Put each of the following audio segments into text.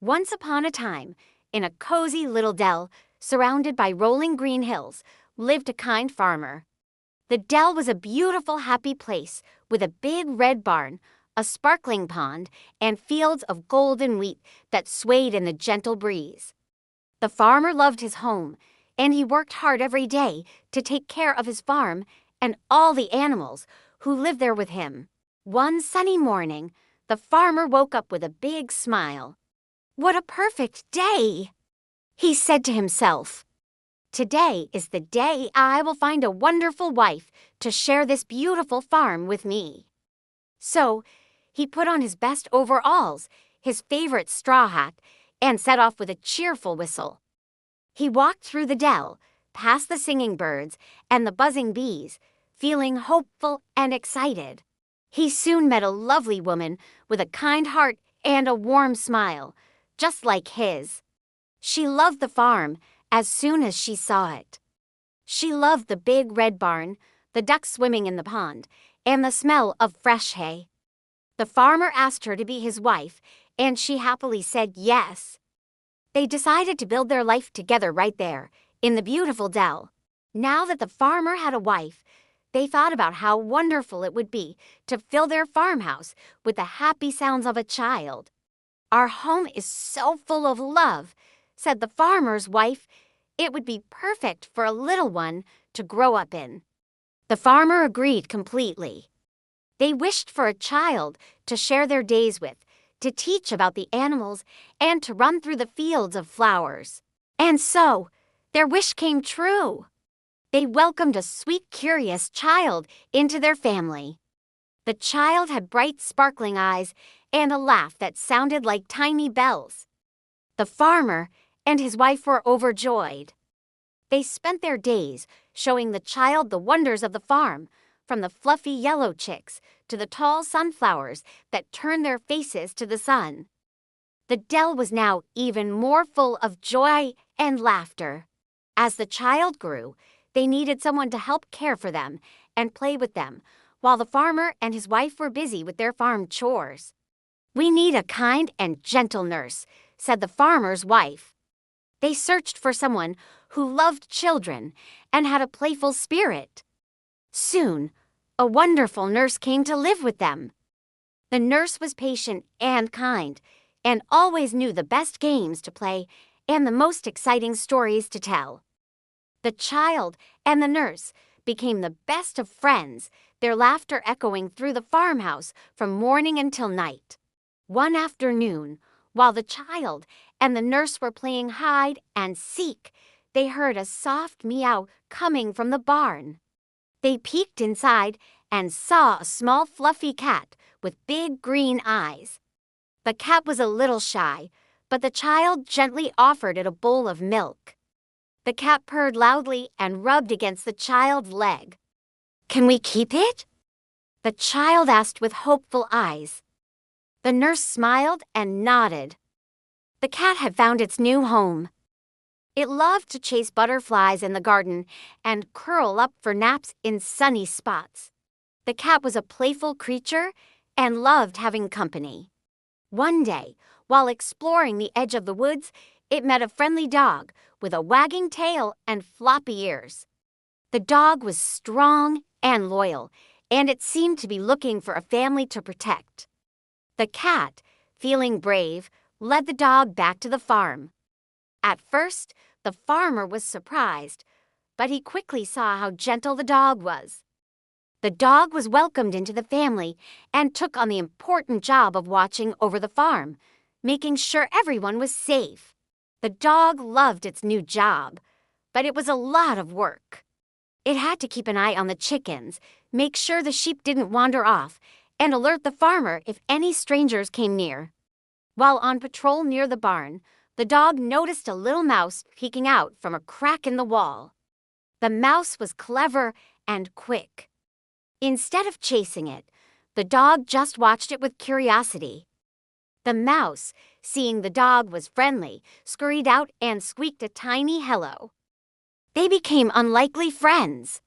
Once upon a time, in a cozy little dell, surrounded by rolling green hills, lived a kind farmer. The dell was a beautiful, happy place with a big red barn, a sparkling pond, and fields of golden wheat that swayed in the gentle breeze. The farmer loved his home, and he worked hard every day to take care of his farm and all the animals who lived there with him. One sunny morning, the farmer woke up with a big smile. "What a perfect day!" he said to himself. "Today is the day I will find a wonderful wife to share this beautiful farm with me." So he put on his best overalls, his favorite straw hat, and set off with a cheerful whistle. He walked through the dell, past the singing birds and the buzzing bees, feeling hopeful and excited. He soon met a lovely woman with a kind heart and a warm smile, just like his. She loved the farm as soon as she saw it. She loved the big red barn, the ducks swimming in the pond, and the smell of fresh hay. The farmer asked her to be his wife, and she happily said yes. They decided to build their life together right there, in the beautiful dell. Now that the farmer had a wife, they thought about how wonderful it would be to fill their farmhouse with the happy sounds of a child. "Our home is so full of love," said the farmer's wife. "It would be perfect for a little one to grow up in." The farmer agreed completely. They wished for a child to share their days with, to teach about the animals, and to run through the fields of flowers. And so, their wish came true. They welcomed a sweet, curious child into their family. The child had bright, sparkling eyes and a laugh that sounded like tiny bells. The farmer and his wife were overjoyed. They spent their days showing the child the wonders of the farm, from the fluffy yellow chicks to the tall sunflowers that turned their faces to the sun. The dell was now even more full of joy and laughter. As the child grew, they needed someone to help care for them and play with them, while the farmer and his wife were busy with their farm chores. "We need a kind and gentle nurse," said the farmer's wife. They searched for someone who loved children and had a playful spirit. Soon, a wonderful nurse came to live with them. The nurse was patient and kind, and always knew the best games to play and the most exciting stories to tell. The child and the nurse became the best of friends, their laughter echoing through the farmhouse from morning until night. One afternoon, while the child and the nurse were playing hide and seek, they heard a soft meow coming from the barn. They peeked inside and saw a small fluffy cat with big green eyes. The cat was a little shy, but the child gently offered it a bowl of milk. The cat purred loudly and rubbed against the child's leg. "Can we keep it?" the child asked with hopeful eyes. The nurse smiled and nodded. The cat had found its new home. It loved to chase butterflies in the garden and curl up for naps in sunny spots. The cat was a playful creature and loved having company. One day, while exploring the edge of the woods, it met a friendly dog with a wagging tail and floppy ears. The dog was strong and loyal, and it seemed to be looking for a family to protect. The cat, feeling brave, led the dog back to the farm. At first, the farmer was surprised, but he quickly saw how gentle the dog was. The dog was welcomed into the family and took on the important job of watching over the farm, making sure everyone was safe. The dog loved its new job, but it was a lot of work. It had to keep an eye on the chickens, make sure the sheep didn't wander off, and alert the farmer if any strangers came near. While on patrol near the barn, the dog noticed a little mouse peeking out from a crack in the wall. The mouse was clever and quick. Instead of chasing it, the dog just watched it with curiosity. The mouse, seeing the dog was friendly, scurried out and squeaked a tiny hello. They became unlikely friends.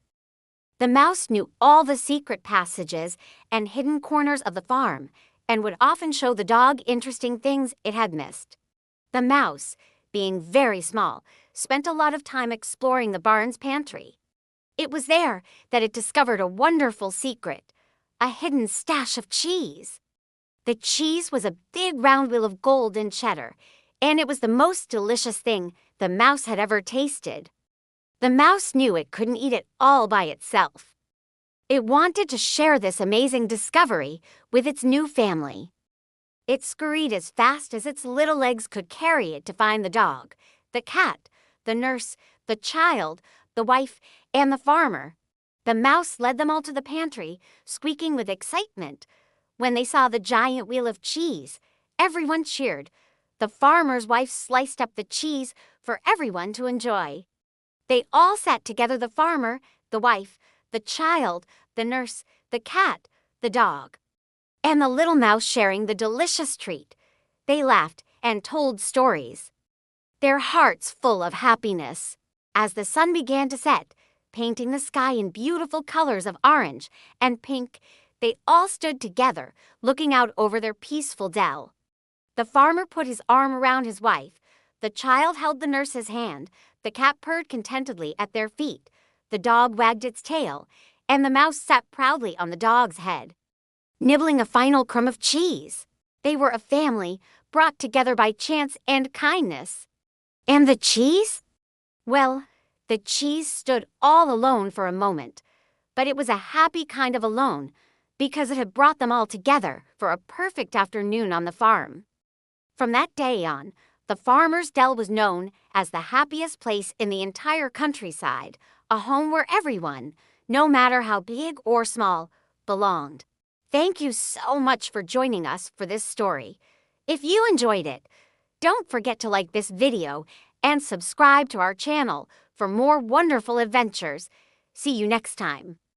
The mouse knew all the secret passages and hidden corners of the farm and would often show the dog interesting things it had missed. The mouse, being very small, spent a lot of time exploring the barn's pantry. It was there that it discovered a wonderful secret, a hidden stash of cheese. The cheese was a big round wheel of gold and cheddar, and it was the most delicious thing the mouse had ever tasted. The mouse knew it couldn't eat it all by itself. It wanted to share this amazing discovery with its new family. It scurried as fast as its little legs could carry it to find the dog, the cat, the nurse, the child, the wife, and the farmer. The mouse led them all to the pantry, squeaking with excitement. When they saw the giant wheel of cheese, everyone cheered. The farmer's wife sliced up the cheese for everyone to enjoy. They all sat together, the farmer, the wife, the child, the nurse, the cat, the dog, and the little mouse sharing the delicious treat. They laughed and told stories, their hearts full of happiness. As the sun began to set, painting the sky in beautiful colors of orange and pink, they all stood together, looking out over their peaceful dell. The farmer put his arm around his wife. The child held the nurse's hand. The cat purred contentedly at their feet. The dog wagged its tail, and the mouse sat proudly on the dog's head, nibbling a final crumb of cheese. They were a family, brought together by chance and kindness. And the cheese? Well, the cheese stood all alone for a moment, but it was a happy kind of alone, because it had brought them all together for a perfect afternoon on the farm. From that day on, the farmer's dell was known as the happiest place in the entire countryside, a home where everyone, no matter how big or small, belonged. Thank you so much for joining us for this story. If you enjoyed it, don't forget to like this video and subscribe to our channel for more wonderful adventures. See you next time.